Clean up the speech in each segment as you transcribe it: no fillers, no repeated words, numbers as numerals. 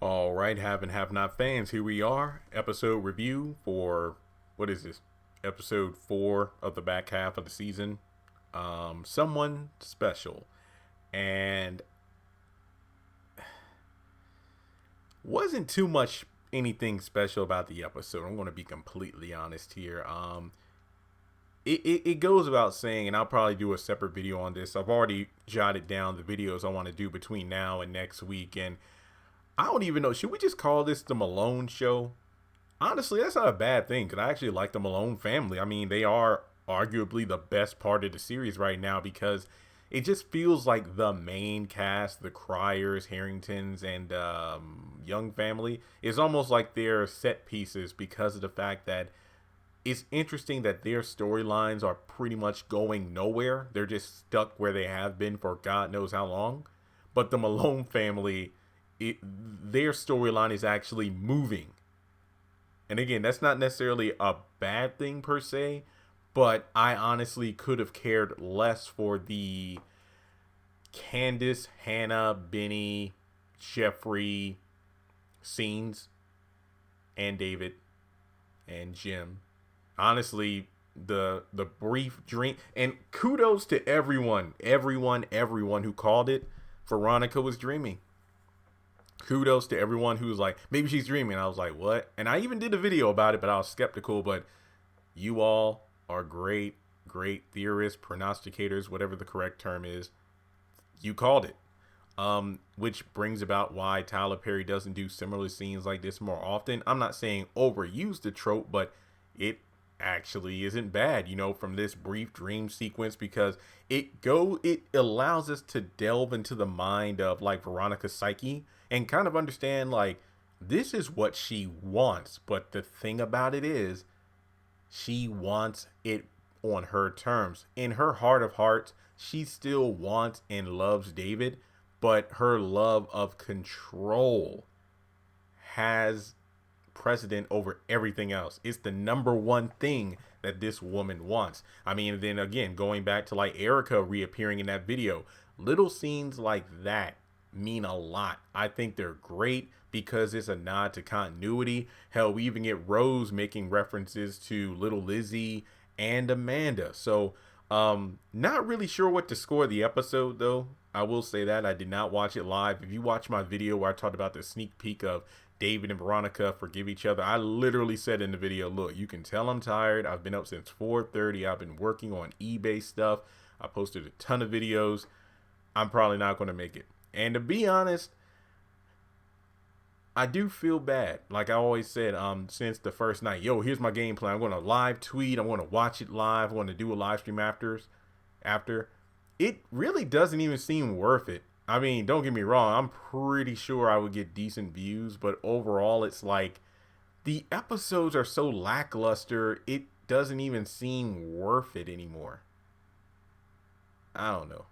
All right, have and have not fans, here we are. Episode review for, what is this? Episode 4 of the back half of the season. Someone special. And wasn't too much anything special about the episode. I'm going to be completely honest here. It goes without saying, and I'll probably do a separate video on this. I've already jotted down the videos I want to do between now and next week, and I don't even know. Should we just call this the Malone show? Honestly, that's not a bad thing because I actually like the Malone family. I mean, they are arguably the best part of the series right now because it just feels like the main cast, the Cryers, Harringtons, and Young family, is almost like their set pieces because of the fact that it's interesting that their storylines are pretty much going nowhere. They're just stuck where they have been for God knows how long. But the Malone family, their storyline is actually moving. And again, that's not necessarily a bad thing per se, but I honestly could have cared less for the Candace, Hannah, Vinnie, Jeffrey scenes, and David and Jim. Honestly, the brief dream, and kudos to everyone who called it. Veronica was dreaming. Kudos to everyone who was like, maybe she's dreaming. I was like, what? And I even did a video about it, but I was skeptical. But you all are great theorists, prognosticators, whatever the correct term is. You called it. Which brings about why Tyler Perry doesn't do similar scenes like this more often. I'm not saying overuse the trope, but it actually isn't bad, from this brief dream sequence, because it allows us to delve into the mind of like Veronica's psyche and kind of understand like this is what she wants, but the thing about it is she wants it on her terms. In her heart of hearts, she still wants and loves David, but her love of control has precedent over everything else. It's the number one thing that this woman wants. I mean, then again, going back to like Erica reappearing in that video, little scenes like that mean a lot. I think they're great because it's a nod to continuity. Hell, we even get Rose making references to little Lizzie and Amanda. So not really sure what to score the episode though. I will say that I did not watch it live. If you watch my video where I talked about the sneak peek of David and Veronica forgive each other, I literally said in the video, look, you can tell I'm tired. I've been up since 4:30. I've been working on eBay stuff. I posted a ton of videos. I'm probably not going to make it. And to be honest, I do feel bad. Like I always said, since the first night, here's my game plan. I'm going to live tweet. I'm going to watch it live. I'm going to do a live stream after. It really doesn't even seem worth it. I mean, don't get me wrong. I'm pretty sure I would get decent views, but overall, it's like the episodes are so lackluster. It doesn't even seem worth it anymore. I don't know.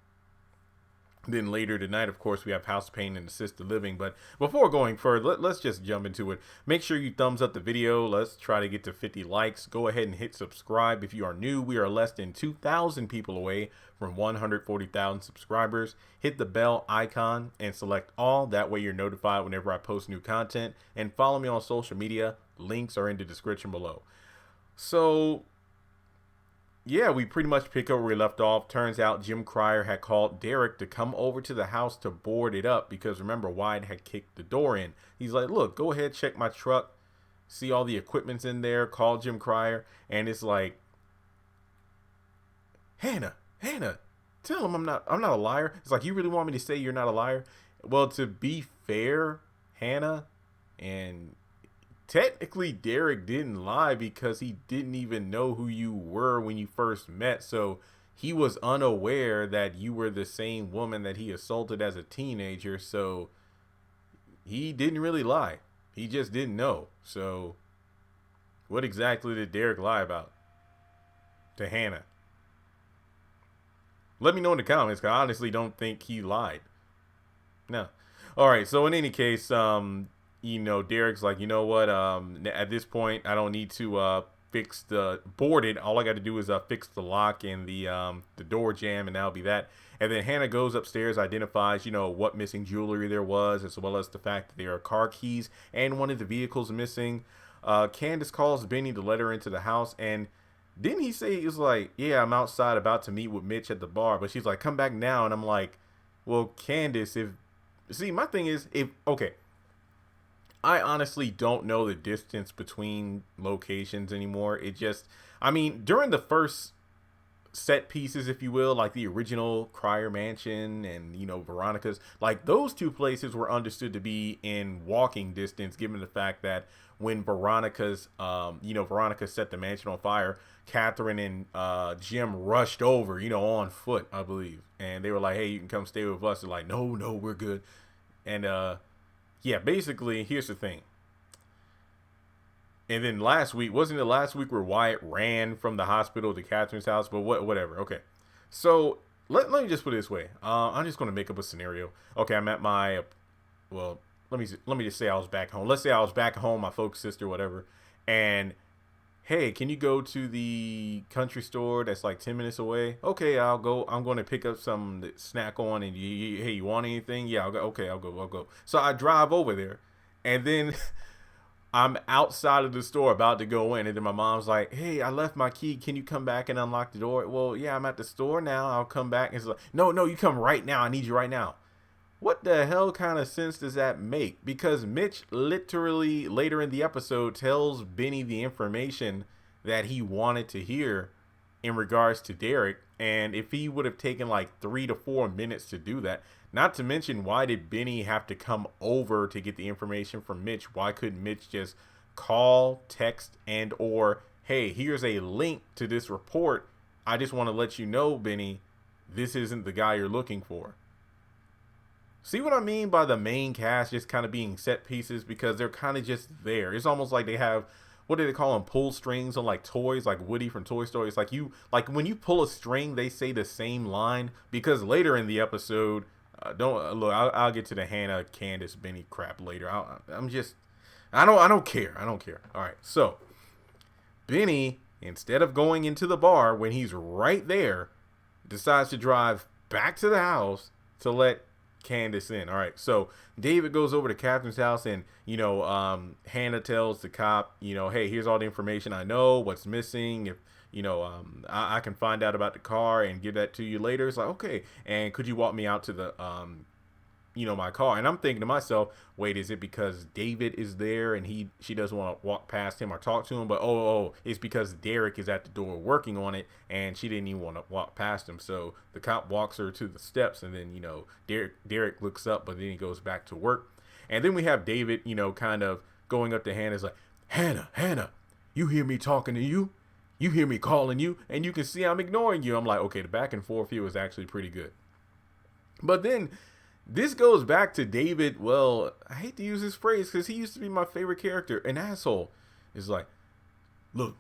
Then later tonight, of course, we have House Pain and Assisted Living. But before going further, let's just jump into it. Make sure you thumbs up the video. Let's try to get to 50 likes. Go ahead and hit subscribe. If you are new, we are less than 2,000 people away from 140,000 subscribers. Hit the bell icon and select all. That way you're notified whenever I post new content. And follow me on social media. Links are in the description below. So yeah, we pretty much pick up where we left off. Turns out Jim Cryer had called Derek to come over to the house to board it up because remember, Wyatt had kicked the door in. He's like, look, go ahead, check my truck, see all the equipment's in there, call Jim Cryer. And it's like, Hannah, tell him I'm not a liar. It's like, you really want me to say you're not a liar? Well, to be fair, Hannah, and technically Derek didn't lie because he didn't even know who you were when you first met. So he was unaware that you were the same woman that he assaulted as a teenager. So he didn't really lie. He just didn't know. So what exactly did Derek lie about to Hannah? Let me know in the comments, because I honestly don't think he lied. No. All right. So in any case, Derek's like, you know what? At this point, I don't need to fix the boarded. All I got to do is fix the lock and the door jam, and that'll be that. And then Hannah goes upstairs, identifies, what missing jewelry there was, as well as the fact that there are car keys and one of the vehicles missing. Candace calls Vinnie to let her into the house, and didn't he say, he was like, yeah, I'm outside about to meet with Mitch at the bar, but she's like, come back now. And I'm like, well, Candace, my thing is, okay, I honestly don't know the distance between locations anymore. During the first set pieces, if you will, like the original Crier Mansion and, Veronica's, like those two places were understood to be in walking distance, given the fact that when Veronica set the mansion on fire, Catherine and Jim rushed over, on foot, I believe. And they were like, hey, you can come stay with us. They're like, no, we're good. And, basically, here's the thing. And then wasn't it last week where Wyatt ran from the hospital to Catherine's house? But whatever. Okay. So let me just put it this way. I'm just going to make up a scenario. Okay. I'm at let me just say I was back home. Let's say I was back home, my folks' sister, whatever. And hey, can you go to the country store that's like 10 minutes away? Okay, I'll go. I'm going to pick up some to snack on. And hey, you want anything? Yeah, I'll go. Okay, I'll go. So I drive over there, and then I'm outside of the store about to go in, and then my mom's like, hey, I left my key. Can you come back and unlock the door? Well, yeah, I'm at the store now. I'll come back. And it's like, no, you come right now. I need you right now. What the hell kind of sense does that make? Because Mitch literally later in the episode tells Vinnie the information that he wanted to hear in regards to Derek. And if he would have taken like 3 to 4 minutes to do that, not to mention, why did Vinnie have to come over to get the information from Mitch? Why couldn't Mitch just call, text, and or, hey, here's a link to this report. I just want to let you know, Vinnie, this isn't the guy you're looking for. See what I mean by the main cast just kind of being set pieces, because they're kind of just there. It's almost like they have, what do they call them, pull strings on like toys, like Woody from Toy Story. It's like when you pull a string, they say the same line, because later in the episode, I'll get to the Hannah, Candace, Vinnie crap later. I don't care. All right, so Vinnie, instead of going into the bar when he's right there, decides to drive back to the house to let Candace in. All right, so David goes over to Catherine's house, and Hannah tells the cop, hey, here's all the information I know, what's missing. If I can find out about the car and give that to you later. It's like, okay, and could you walk me out to the my car? And I'm thinking to myself, wait, is it because David is there and she doesn't want to walk past him or talk to him? But it's because Derek is at the door working on it, and she didn't even want to walk past him. So the cop walks her to the steps, and then Derek looks up, but then he goes back to work. And then we have David kind of going up to Hannah's like, Hannah, you hear me talking to you? You hear me calling you? And you can see I'm ignoring you. I'm like, okay, the back and forth here was actually pretty good. But then this goes back to David. Well, I hate to use this phrase because he used to be my favorite character. An asshole. It's like, look,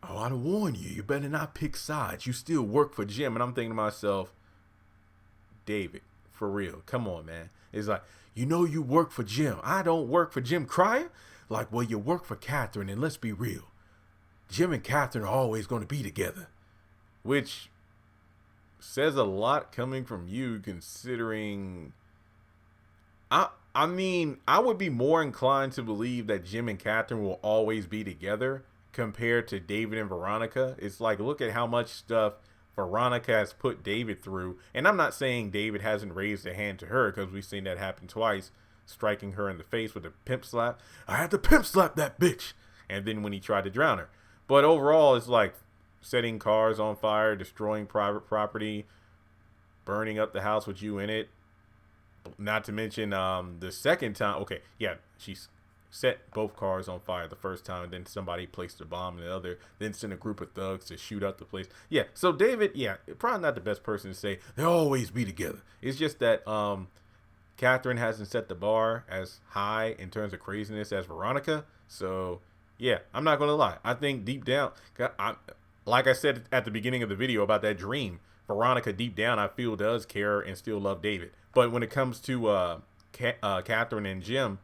I want to warn you. You better not pick sides. You still work for Jim. And I'm thinking to myself, David, for real, come on, man. It's like, you work for Jim. I don't work for Jim Crier. Like, well, you work for Catherine, and let's be real. Jim and Catherine are always going to be together. Which says a lot coming from you, considering I would be more inclined to believe that Jim and Catherine will always be together compared to David and Veronica. It's like, look at how much stuff Veronica has put David through. And I'm not saying David hasn't raised a hand to her, because we've seen that happen twice, striking her in the face with a pimp slap. I had to pimp slap that bitch. And then when he tried to drown her. But overall, it's like setting cars on fire, destroying private property, burning up the house with you in it. Not to mention the second time. Okay, yeah, she's set both cars on fire the first time, and then somebody placed a bomb in the other, then sent a group of thugs to shoot up the place. Yeah, so David, probably not the best person to say they'll always be together. It's just that Catherine hasn't set the bar as high in terms of craziness as Veronica. So yeah, I'm not going to lie. I think deep down, like I said at the beginning of the video about that dream, Veronica deep down I feel does care and still love David. But when it comes to Catherine and Jim,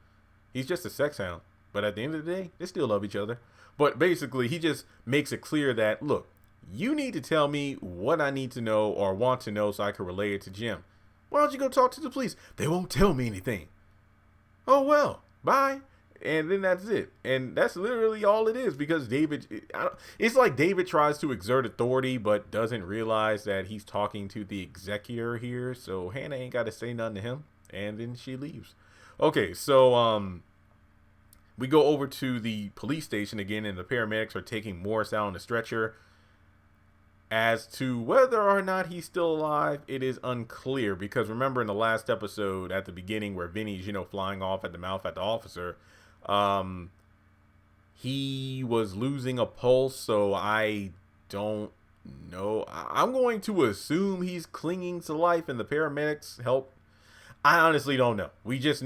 he's just a sex hound. But at the end of the day, they still love each other. But basically, he just makes it clear that, look, you need to tell me what I need to know or want to know so I can relay it to Jim. Why don't you go talk to the police? They won't tell me anything. Oh, well, bye. And then that's it. And that's literally all it is, because it's like David tries to exert authority but doesn't realize that he's talking to the executor here. So Hannah ain't got to say nothing to him. And then she leaves. Okay, so we go over to the police station again, and the paramedics are taking Morris out on the stretcher. As to whether or not he's still alive, it is unclear, because remember in the last episode at the beginning where Vinny's, flying off at the mouth at the officer, he was losing a pulse, so I don't know. I'm going to assume he's clinging to life and the paramedics help. I honestly don't know. We just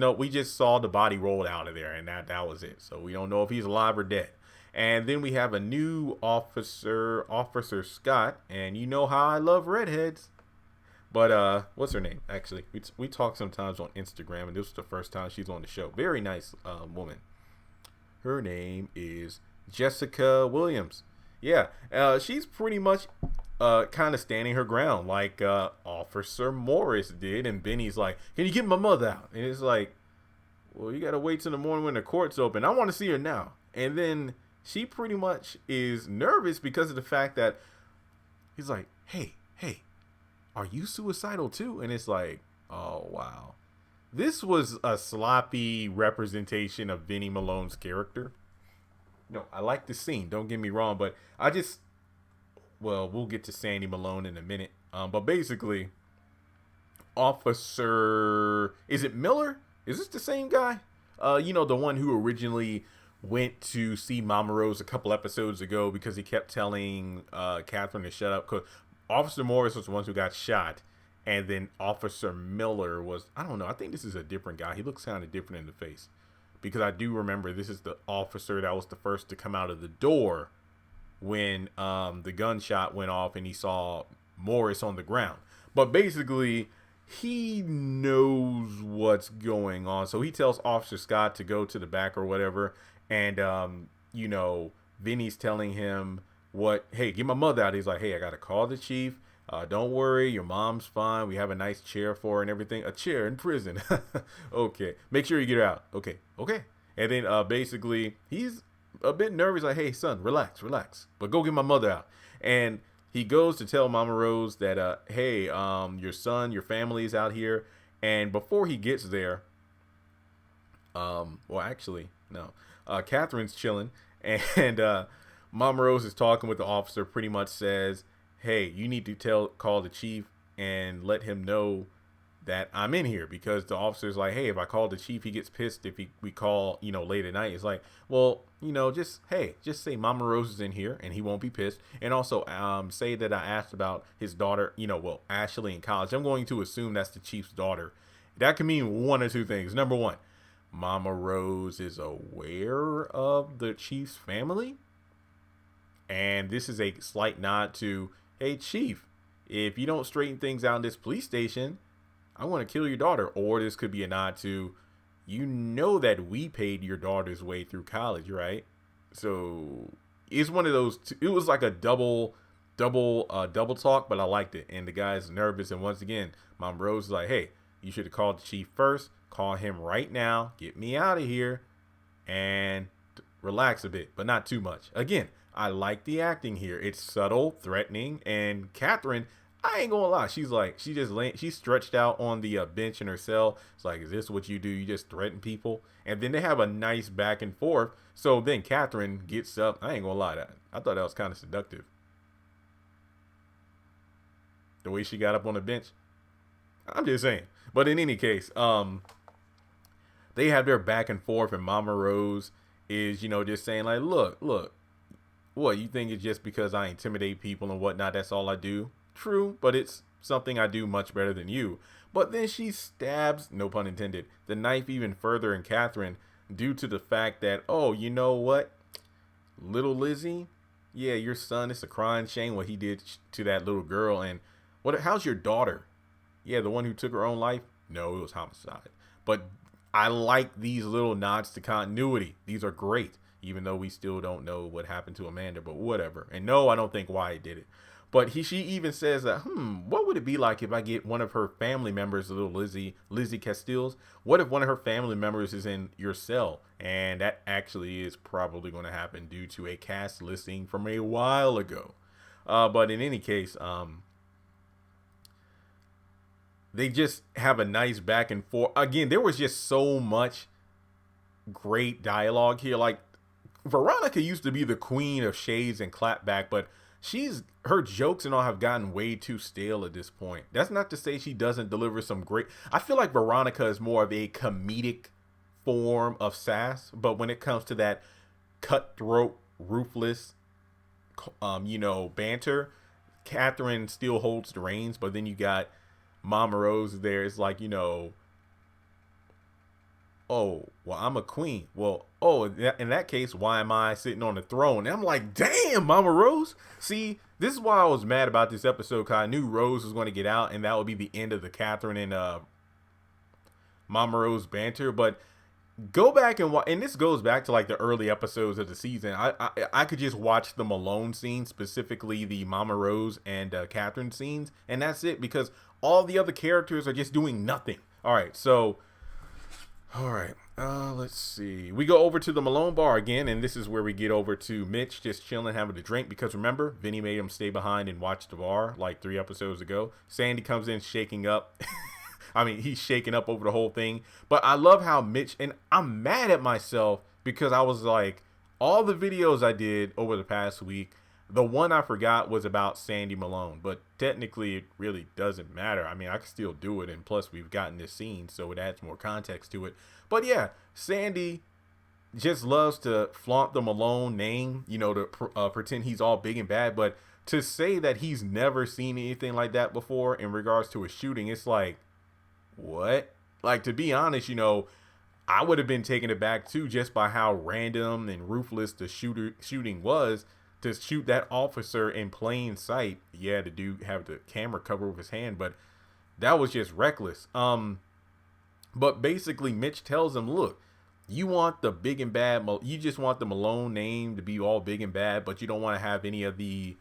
saw the body rolled out of there, and that was it. So we don't know if he's alive or dead. And then we have a new officer, Officer Scott, and you know how I love redheads. But what's her name? Actually, we talk sometimes on Instagram, and this was the first time she's on the show. Very nice woman. Her name is Jessica Williams. Yeah, she's pretty much kind of standing her ground like Officer Morris did, and Benny's like, "Can you get my mother out?" And it's like, "Well, you gotta wait till the morning when the court's open. I want to see her now." And then she pretty much is nervous because of the fact that he's like, hey, are you suicidal too? And it's like, oh, wow. This was a sloppy representation of Vinnie Malone's character. No, I like the scene, don't get me wrong, but we'll get to Sandy Malone in a minute. But basically, is it Miller? Is this the same guy? The one who originally went to see Mama Rose a couple episodes ago because he kept telling Catherine to shut up. Because Officer Morris was the one who got shot, and then Officer Miller was, I don't know, I think this is a different guy. He looks kind of different in the face, because I do remember this is the officer that was the first to come out of the door when the gunshot went off and he saw Morris on the ground. But basically, he knows what's going on, so he tells Officer Scott to go to the back or whatever. And, Vinny's telling him hey, get my mother out. He's like, hey, I got to call the chief. Don't worry. Your mom's fine. We have a nice chair for her and everything. A chair in prison. Okay. Make sure you get her out. Okay. And then, basically, he's a bit nervous. Like, hey, son, relax. But go get my mother out. And he goes to tell Mama Rose that, hey, your son, your family is out here. And before he gets there, Catherine's chilling, and Mama Rose is talking with the officer. Pretty much says, "Hey, you need to call the chief and let him know that I'm in here," because the officer's like, "Hey, if I call the chief, he gets pissed if we call late at night." It's like, well, just say Mama Rose is in here and he won't be pissed, and also say that I asked about his daughter, Ashley in college. I'm going to assume that's the chief's daughter. That can mean one or two things. Number one, Mama Rose is aware of the chief's family, and this is a slight nod to, hey, chief, if you don't straighten things out in this police station, I want to kill your daughter. Or this could be a nod to, that we paid your daughter's way through college, right? So it's one of those it was like a double talk, but I liked it. And the guy's nervous, and once again, Mama Rose is like, hey, you should have called the chief first. Call him right now. Get me out of here and relax a bit, but not too much. Again, I like the acting here. It's subtle, threatening, and Catherine, I ain't gonna lie, she's stretched out on the bench in her cell. It's like, is this what you do? You just threaten people? And then they have a nice back and forth. So then Catherine gets up. I ain't gonna lie, I thought that was kind of seductive. The way she got up on the bench. I'm just saying. But in any case, they have their back and forth, and Mama Rose is, just saying like, look, what, you think it's just because I intimidate people and whatnot, that's all I do? True, but it's something I do much better than you. But then she stabs, no pun intended, the knife even further in Catherine due to the fact that, oh, you know what, little Lizzie, yeah, your son, it's a crying shame what he did to that little girl. And how's your daughter? Yeah, the one who took her own life? No, it was homicide. But I like these little nods to continuity. These are great. even though we still don't know what happened to Amanda, but whatever. And no, I don't think Wyatt did it. But she even says that, what would it be like if I get one of her family members, little Lizzie Castiles? What if one of her family members is in your cell? And that actually is probably going to happen due to a cast listing from a while ago. But in any case, they just have a nice back and forth. Again, there was just so much great dialogue here. Like, Veronica used to be the queen of shades and clapback, but her jokes and all have gotten way too stale at this point. That's not to say she doesn't deliver some great. I feel like Veronica is more of a comedic form of sass, but when it comes to that cutthroat, ruthless, banter, Catherine still holds the reins. But then you got Mama Rose there. It's like, oh, well, I'm a queen. Well, oh, in that case, why am I sitting on the throne? And I'm like, damn, Mama Rose. See, this is why I was mad about this episode, because I knew Rose was going to get out, and that would be the end of the Catherine and Mama Rose banter. But go back and watch, and this goes back to like the early episodes of the season. I could just watch the Malone scene, specifically the Mama Rose and Catherine scenes, and that's it, because all the other characters are just doing nothing. All right, let's see. We go over to the Malone bar again, and this is where we get over to Mitch just chilling, having a drink, because remember, Vinnie made him stay behind and watch the bar like 3 episodes ago. Sandy comes in shaking up. I mean, he's shaking up over the whole thing. But I love how Mitch, and I'm mad at myself because I was like, all the videos I did over the past week, the one I forgot was about Sandy Malone, but technically it really doesn't matter. I mean, I can still do it, and plus we've gotten this scene, so it adds more context to it. But yeah, Sandy just loves to flaunt the Malone name, to pretend he's all big and bad. But to say that he's never seen anything like that before in regards to a shooting, it's like, what? Like, to be honest, I would have been taken aback too, just by how random and ruthless the shooting was. To shoot that officer in plain sight. Yeah, the dude have the camera cover with his hand, but that was just reckless. But basically Mitch tells him, look, you want the big and bad, you just want the Malone name to be all big and bad, but you don't want to have any of the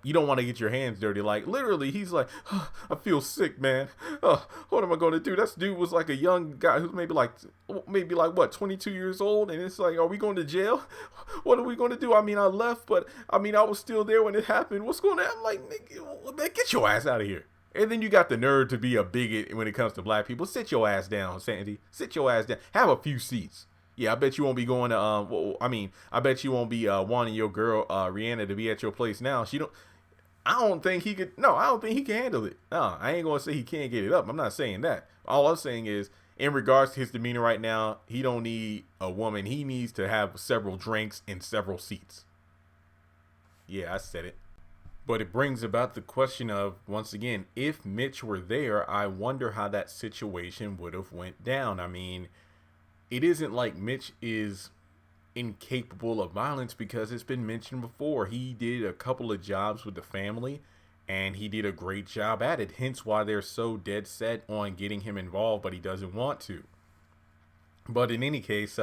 you don't want to get your hands dirty. Like, literally, he's like, oh, I feel sick, man. What am I going to do? That dude was like a young guy who's maybe like what, 22 years old. And it's like, are we going to jail? What are we going to do? I mean, I left, but I mean, I was still there when it happened. What's going on? I'm like, nigga, man, get your ass out of here. And then you got the nerve to be a bigot when it comes to black people. Sit your ass down, Sandy. Sit your ass down. Have a few seats. Yeah, I bet you won't be going to, I bet you won't be wanting your girl, Rihanna, to be at your place now. I don't think he can handle it. No, I ain't going to say he can't get it up. I'm not saying that. All I'm saying is, in regards to his demeanor right now, he don't need a woman. He needs to have several drinks and several seats. Yeah, I said it. But it brings about the question of, once again, if Mitch were there, I wonder how that situation would have went down. I mean, it isn't like Mitch is incapable of violence, because it's been mentioned before. He did a couple of jobs with the family, and he did a great job at it. Hence why they're so dead set on getting him involved, but he doesn't want to. But in any case,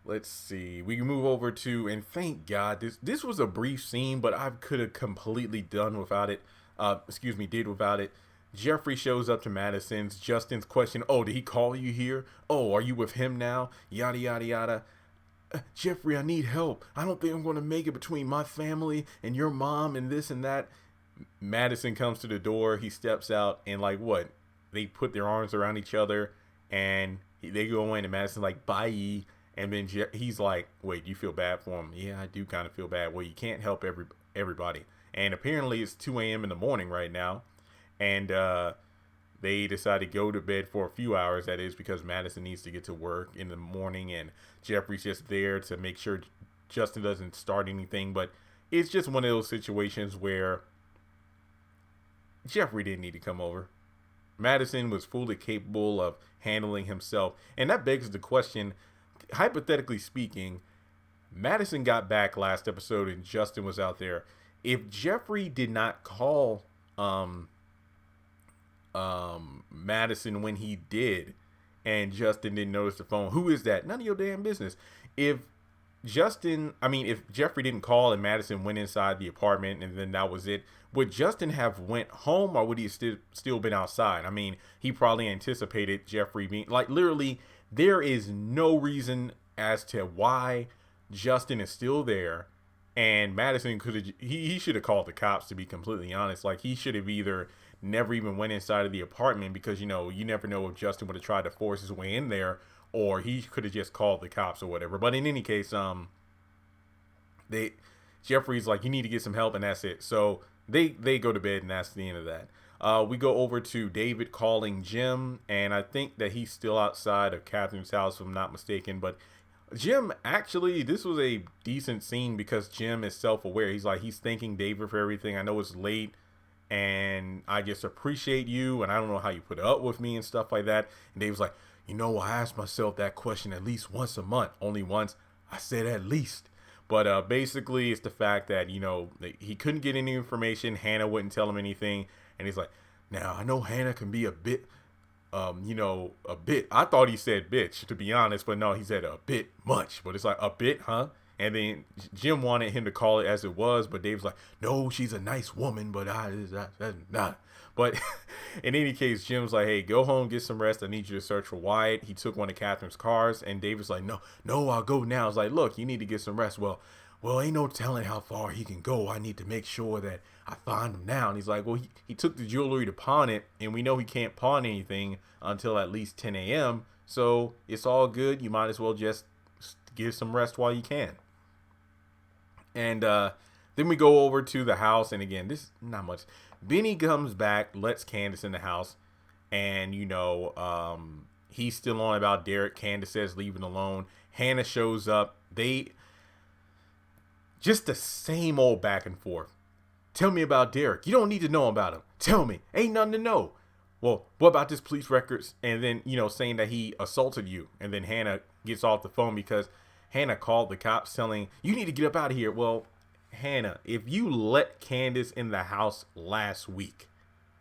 let's see. We can move over to, and thank God, this was a brief scene, but I could have completely did without it. Jeffrey shows up to Madison's. Justin's question, oh, did he call you here? Oh, are you with him now? Yada, yada, yada. Jeffrey, I need help. I don't think I'm going to make it between my family and your mom and this and that. Madison comes to the door. He steps out, and like, what? They put their arms around each other, and they go in, and Madison's like, bye. And then he's like, wait, you feel bad for him? Yeah, I do kind of feel bad. Well, you can't help everybody. And apparently it's 2 a.m. in the morning right now. And they decide to go to bed for a few hours. That is because Madison needs to get to work in the morning, and Jeffrey's just there to make sure Justin doesn't start anything. But it's just one of those situations where Jeffrey didn't need to come over. Madison was fully capable of handling himself. And that begs the question, hypothetically speaking, Madison got back last episode and Justin was out there. If Jeffrey did not call Madison when he did, and Justin didn't notice the phone, who is that? None of your damn business. if if Jeffrey didn't call and Madison went inside the apartment and then that was it, would Justin have went home or would he still been outside? I mean, he probably anticipated Jeffrey being like, literally, there is no reason as to why Justin is still there. And Madison he should have called the cops, to be completely honest. Like, he should have either never even went inside of the apartment because, you never know if Justin would have tried to force his way in there, or he could have just called the cops or whatever. But in any case, Jeffrey's like, you need to get some help, and that's it. So they go to bed, and that's the end of that. We go over to David calling Jim, and I think that he's still outside of Catherine's house, if I'm not mistaken. But Jim, actually, this was a decent scene because Jim is self-aware. He's thanking David for everything. I know it's late, and I just appreciate you, and I don't know how you put up with me and stuff like that. And David's like, I ask myself that question at least once a month. Only once. I said at least. But basically, it's the fact that, he couldn't get any information. Hannah wouldn't tell him anything. And he's like, now, I know Hannah can be a bit, a bit. I thought he said bitch, to be honest. But no, he said a bit much. But it's like, a bit, huh? And then Jim wanted him to call it as it was. But Dave's like, no, she's a nice woman. But that's not. But in any case, Jim's like, hey, go home, get some rest. I need you to search for Wyatt. He took one of Catherine's cars. And David's like, no, I'll go now. It's like, look, you need to get some rest. Well, ain't no telling how far he can go. I need to make sure that I find him now. And he's like, well, he took the jewelry to pawn it. And we know he can't pawn anything until at least 10 a.m. So it's all good. You might as well just get some rest while you can. And then we go over to the house. And again, this is not much. Vinnie comes back, lets Candace in the house, and, he's still on about Derek. Candace says leave it alone. Hannah shows up. Just the same old back and forth. Tell me about Derek. You don't need to know about him. Tell me. Ain't nothing to know. Well, what about this police records? And then, saying that he assaulted you. And then Hannah gets off the phone because Hannah called the cops telling, you need to get up out of here. Well, Hannah, if you let Candace in the house last week,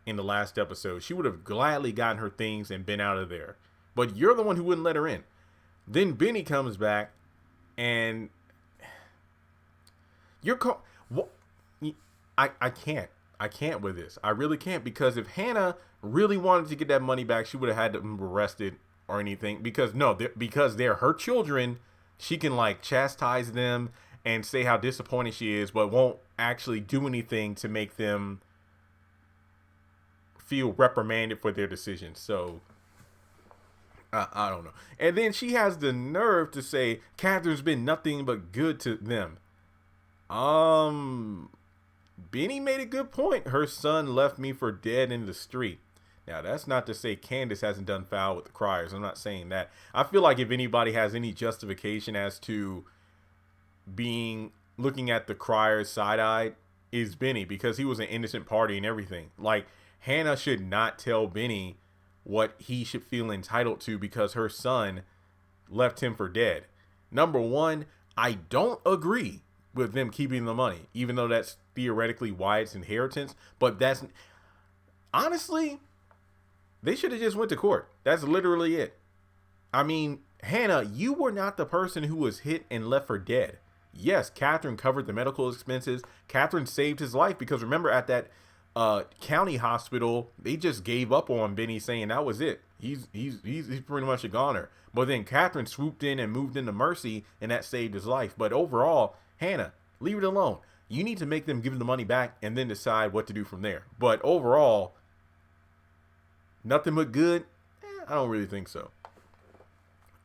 in the last episode, she would have gladly gotten her things and been out of there. But you're the one who wouldn't let her in. Then Vinnie comes back, and I can't with this. I really can't, because if Hannah really wanted to get that money back, she would have had them arrested or anything. Because they're her children, she can chastise them and say how disappointed she is, but won't actually do anything to make them feel reprimanded for their decisions. So, I don't know. And then she has the nerve to say, Catherine's been nothing but good to them. Vinnie made a good point. Her son left me for dead in the street. Now, that's not to say Candace hasn't done foul with the criers. I'm not saying that. I feel like if anybody has any justification as to looking at the criers side-eyed, is Vinnie, because he was an innocent party and everything. Hannah should not tell Vinnie what he should feel entitled to because her son left him for dead. Number one, I don't agree with them keeping the money, even though that's theoretically Wyatt's inheritance. But that's honestly, they should have just went to court. That's literally it. I mean, Hannah, you were not the person who was hit and left for dead. Yes, Catherine covered the medical expenses. Catherine saved his life because remember at that county hospital, they just gave up on Vinnie, saying that was it. He's pretty much a goner. But then Catherine swooped in and moved into mercy, and that saved his life. But overall, Hannah, leave it alone. You need to make them give the money back and then decide what to do from there. But overall, nothing but good? I don't really think so.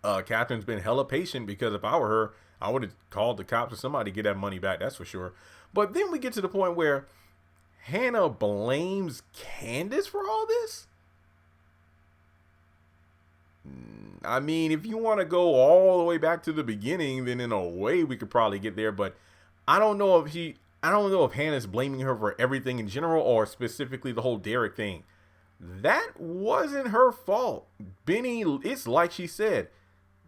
Catherine's been hella patient because if I were her, I would have called the cops or somebody to get that money back. That's for sure. But then we get to the point where Hannah blames Candace for all this. I mean, if you want to go all the way back to the beginning, then in a way we could probably get there. But I don't know if Hannah's blaming her for everything in general or specifically the whole Derek thing. That wasn't her fault. Vinnie, it's like she said,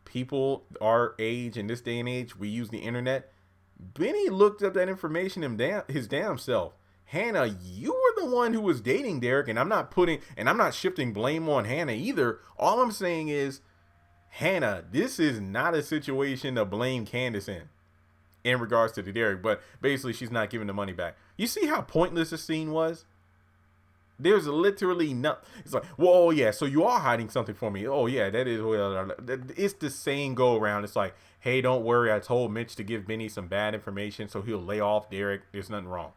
people our age in this day and age, we use the internet. Vinnie looked up that information his damn self. Hannah, you were the one who was dating Derek, and I'm not shifting blame on Hannah either. All I'm saying is Hannah, this is not a situation to blame Candace in regards to the Derek, but basically she's not giving the money back. You see how pointless the scene was? There's literally nothing. It's like, whoa, yeah, so you are hiding something from me. Oh, yeah, that is. It's the same go around. It's like, hey, don't worry. I told Mitch to give Vinnie some bad information, so he'll lay off Derek. There's nothing wrong.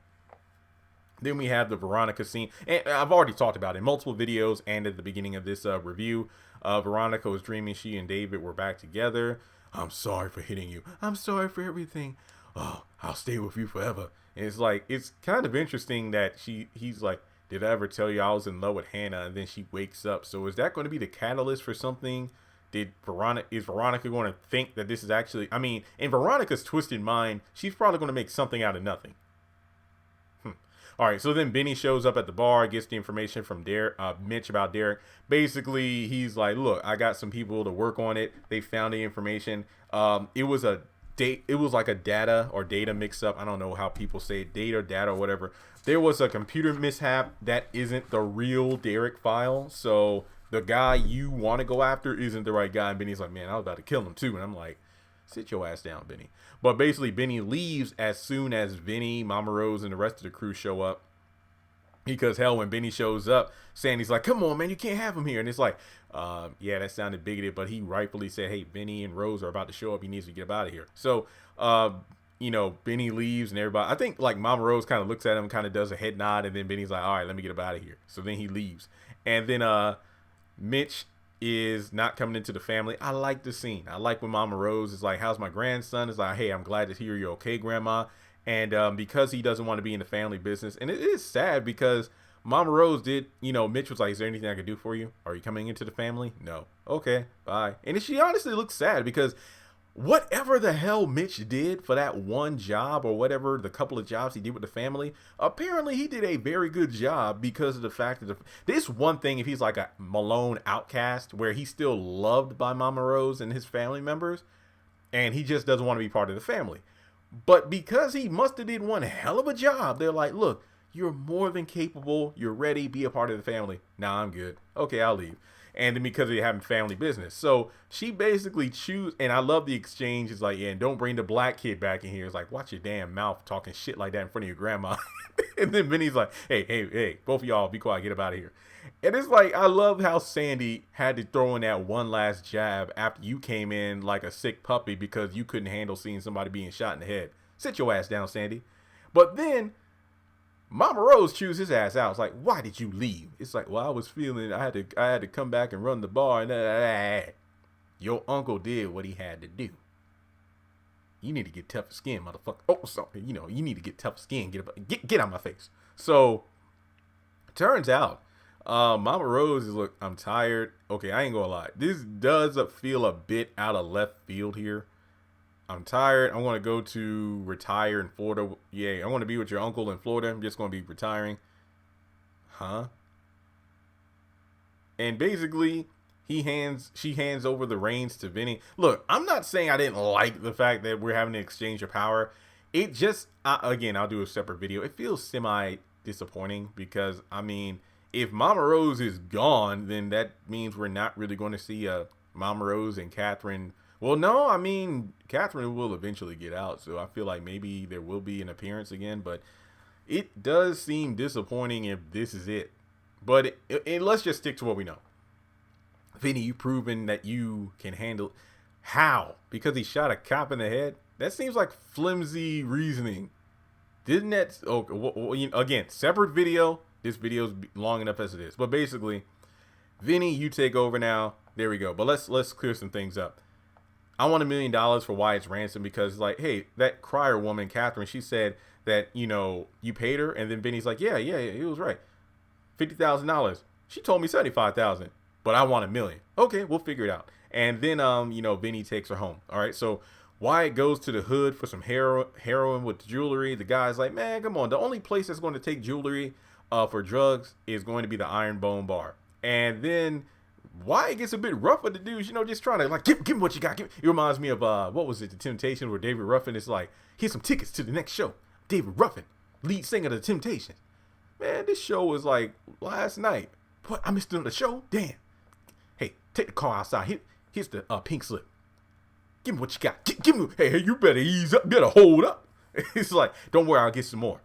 Then we have the Veronica scene. And I've already talked about it in multiple videos and at the beginning of this review. Veronica was dreaming she and David were back together. I'm sorry for hitting you. I'm sorry for everything. Oh, I'll stay with you forever. And it's like, it's kind of interesting that he's like, did I ever tell you I was in love with Hannah? And then she wakes up. So is that going to be the catalyst for something? Is Veronica going to think that this is actually, I mean, in Veronica's twisted mind, she's probably going to make something out of nothing. All right, so then Vinnie shows up at the bar, gets the information from Mitch about Derek. Basically, he's like, look, I got some people to work on it. They found the information. It was like a data mix up. I don't know how people say it, data or whatever. There was a computer mishap that isn't the real Derek file. So the guy you want to go after isn't the right guy. And Vinnie's like, man, I was about to kill him too. And I'm like, sit your ass down, Vinnie. But basically, Vinnie leaves as soon as Vinnie, Mama Rose, and the rest of the crew show up. Because, hell, when Vinnie shows up, Sandy's like, come on, man, you can't have him here. And it's like, yeah, that sounded bigoted, but he rightfully said, hey, Vinnie and Rose are about to show up. He needs to get out of here. So, you know, Vinnie leaves and everybody, I think, like, Mama Rose kind of looks at him, kind of does a head nod, and then Vinnie's like, all right, let me get out of here. So then he leaves. And then Mitch is not coming into the family. I like the scene. I like when Mama Rose is like, how's my grandson? It's like, hey, I'm glad to hear you're okay, Grandma. And because he doesn't want to be in the family business. And it is sad because Mama Rose did, you know, Mitch was like, is there anything I could do for you? Are you coming into the family? No. Okay, bye. And she honestly looks sad because whatever the hell Mitch did for that one job or whatever, the couple of jobs he did with the family, apparently he did a very good job because of the fact that this one thing, if he's like a Malone outcast where he's still loved by Mama Rose and his family members and he just doesn't want to be part of the family. But because he must have did one hell of a job, they're like, look, you're more than capable. You're ready. Be a part of the family. Nah, I'm good. Okay, I'll leave. And then because they're having family business. So she basically and I love the exchange. It's like, yeah, and don't bring the black kid back in here. It's like, watch your damn mouth talking shit like that in front of your grandma. And then Vinny's like, hey, both of y'all be quiet. Get up out of here. And it's like, I love how Sandy had to throw in that one last jab after you came in like a sick puppy because you couldn't handle seeing somebody being shot in the head. Sit your ass down, Sandy. But then Mama Rose chews his ass out. It's like, why did you leave? It's like, well, I was feeling I had to come back and run the bar. And your uncle did what he had to do. You need to get tougher skin, motherfucker. Oh, sorry. You know, you need to get tougher skin. Get out of my face. So turns out, Mama Rose is, look, I'm tired. Okay, I ain't gonna lie. This does feel a bit out of left field here. I'm tired. I want to go to retire in Florida. Yeah, I want to be with your uncle in Florida. I'm just going to be retiring. Huh? And basically, she hands over the reins to Vinnie. Look, I'm not saying I didn't like the fact that we're having to exchange of power. It just, again, I'll do a separate video. It feels semi-disappointing because, I mean, if Mama Rose is gone, then that means we're not really going to see Mama Rose and Catherine. Well, no, I mean, Catherine will eventually get out, so I feel like maybe there will be an appearance again, but it does seem disappointing if this is it. But let's just stick to what we know. Vinnie, you've proven that you can handle. How? Because he shot a cop in the head? That seems like flimsy reasoning. Didn't that? Oh, again, separate video. This video's long enough as it is. But basically, Vinnie, you take over now. There we go. But let's clear some things up. I want $1 million for Wyatt's ransom because, like, hey, that crier woman, Catherine, she said that, you know, you paid her. And then Vinny's like, yeah, he was right. $50,000. She told me $75,000, but I want $1 million. Okay, we'll figure it out. And then, you know, Vinnie takes her home. All right, so Wyatt goes to the hood for some heroin with jewelry. The guy's like, man, come on. The only place that's going to take jewelry for drugs is going to be the Iron Bone Bar. And then Wyatt gets a bit rough with the dudes, you know, just trying to, like, give him what you got. It reminds me of, what was it, The Temptations, where David Ruffin is like, here's some tickets to the next show. David Ruffin, lead singer of The Temptations. Man, this show was like last night. What? I missed another show? Damn. Hey, take the car outside. Here's the pink slip. Give me what you got. Give me. Hey, you better ease up. You better hold up. It's like, don't worry, I'll get some more.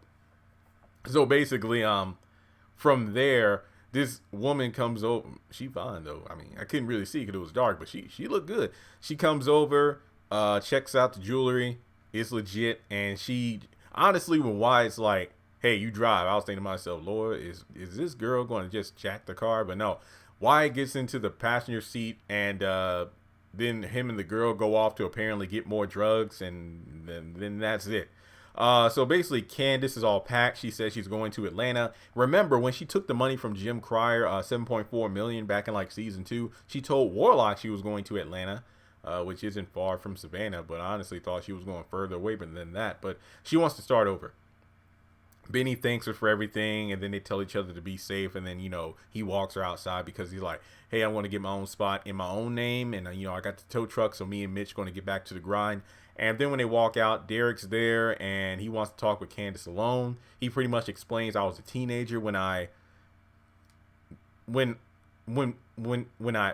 So basically, from there, this woman comes over. She fine though. I mean, I couldn't really see because it was dark, but she looked good. She comes over, checks out the jewelry. It's legit, and she honestly, when Wyatt's like, "Hey, you drive," I was thinking to myself, "Lord, is this girl going to just jack the car?" But no, Wyatt gets into the passenger seat, and then him and the girl go off to apparently get more drugs, and then that's it. So basically, Candace is all packed. She says she's going to Atlanta. Remember, when she took the money from Jim Cryer, $7.4 million back in like season 2, she told Warlock she was going to Atlanta, which isn't far from Savannah, but I honestly thought she was going further away than that. But she wants to start over. Vinnie thanks her for everything, and then they tell each other to be safe, and then, you know, he walks her outside because he's like, hey, I want to get my own spot in my own name, and, you know, I got the tow truck, so me and Mitch going to get back to the grind. And then when they walk out, Derek's there, and he wants to talk with Candace alone. He pretty much explains, I was a teenager when I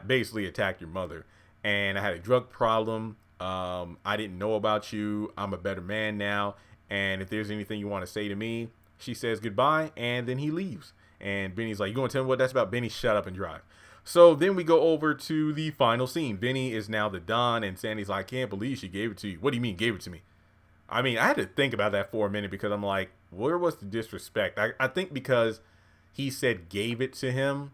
basically attacked your mother, and I had a drug problem. I didn't know about you. I'm a better man now, and if there's anything you want to say to me. She says goodbye, and then he leaves. And Vinny's like, you going to tell me what that's about? Vinny, shut up and drive. So then we go over to the final scene. Vinny is now the Don, and Sandy's like, I can't believe she gave it to you. What do you mean gave it to me? I mean, I had to think about that for a minute because I'm like, where was the disrespect? I think because he said gave it to him,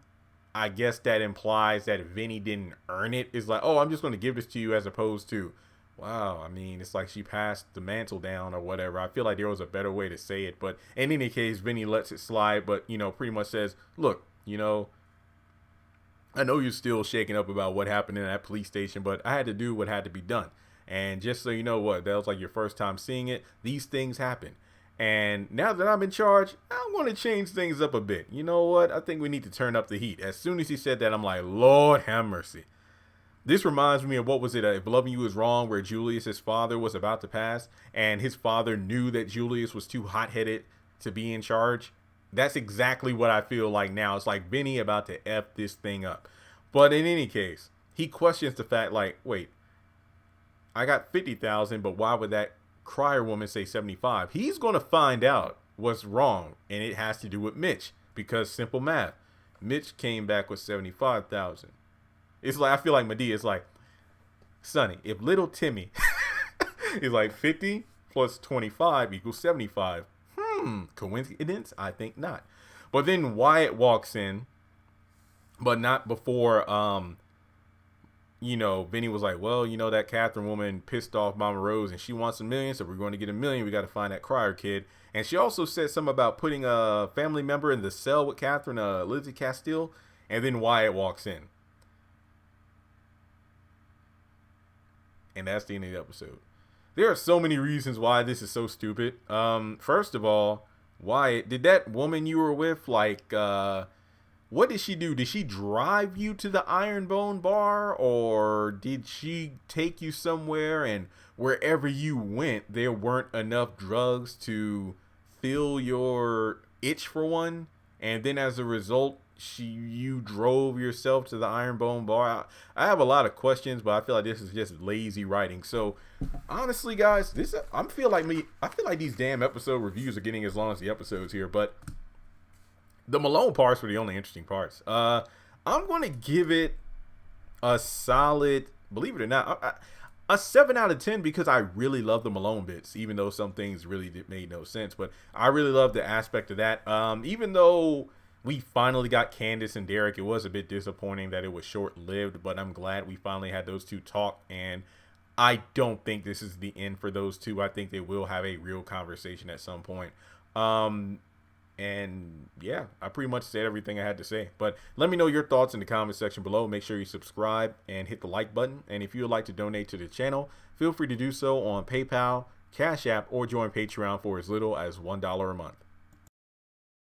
I guess that implies that Vinny didn't earn it. It's like, oh, I'm just going to give this to you, as opposed to, wow, I mean, it's like she passed the mantle down or whatever. I feel like there was a better way to say it. But in any case, Vinny lets it slide, but, you know, pretty much says, look, you know, I know you're still shaking up about what happened in that police station, but I had to do what had to be done. And just so you know what, that was like your first time seeing it. These things happen. And now that I'm in charge, I want to change things up a bit. You know what? I think we need to turn up the heat. As soon as he said that, I'm like, Lord have mercy. This reminds me of, what was it? If Loving You Is Wrong, where Julius's father was about to pass, and his father knew that Julius was too hot-headed to be in charge. That's exactly what I feel like now. It's like Vinny about to F this thing up. But in any case, he questions the fact, like, wait, I got 50,000, but why would that Cryer woman say 75? He's going to find out what's wrong, and it has to do with Mitch, because simple math. Mitch came back with 75,000. It's like, I feel like Medea is like, Sonny, if little Timmy is like 50 plus 25 equals 75. Coincidence? I think not. But then Wyatt walks in, but not before, you know, Vinny was like, well, you know, that Catherine woman pissed off Mama Rose and she wants $1 million, so we're going to get $1 million. We got to find that Cryer kid. And she also said something about putting a family member in the cell with Catherine, Lizzie Castile. And then Wyatt walks in. And that's the end of the episode. There are so many reasons why this is so stupid. First of all, Wyatt, did that woman you were with, like, what did she do? Did she drive you to the Ironbone bar, or did she take you somewhere and wherever you went, there weren't enough drugs to fill your itch for one? And then as a result, you drove yourself to the Ironbone bar. I have a lot of questions, but I feel like this is just lazy writing. So honestly, guys, I feel like these damn episode reviews are getting as long as the episodes here, but the Malone parts were the only interesting parts. I'm going to give it a solid, believe it or not, a 7 out of 10, because I really love the Malone bits, even though some things really made no sense. But I really love the aspect of that. Even though we finally got Candace and Derek, it was a bit disappointing that it was short-lived, but I'm glad we finally had those two talk, and I don't think this is the end for those two. I think they will have a real conversation at some point. And yeah, I pretty much said everything I had to say. But let me know your thoughts in the comment section below. Make sure you subscribe and hit the like button. And if you would like to donate to the channel, feel free to do so on PayPal, Cash App, or join Patreon for as little as $1 a month.